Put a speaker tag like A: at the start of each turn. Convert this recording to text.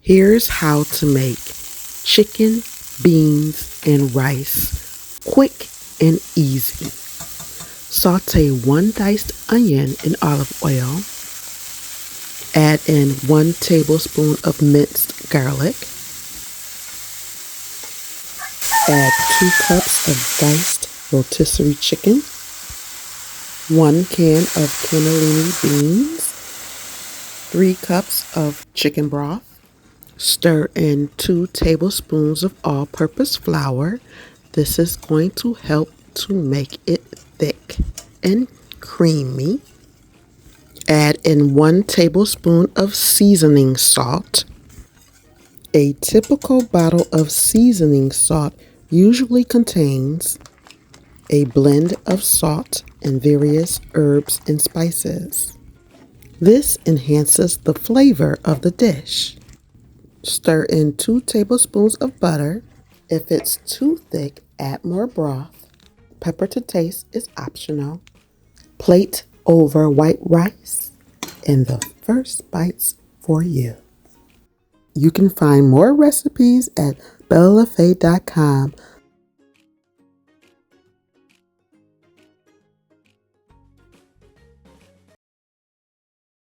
A: Here's how to make chicken, beans, and rice quick and easy. Saute one diced onion in olive oil. Add in 1 tablespoon of minced garlic. Add 2 cups of diced rotisserie chicken, 1 can of cannellini beans, 3 cups of chicken broth. Stir in 2 tablespoons of all-purpose flour. This is going to help to make it thick and creamy. Add in 1 tablespoon of seasoning salt. A typical bottle of seasoning salt usually contains a blend of salt and various herbs and spices. This enhances the flavor of the dish. Stir in 2 tablespoons of butter. If it's too thick, add more broth. Pepper to taste is optional. Plate over white rice, and the first bite's for you. You can find more recipes at bellalafay.com.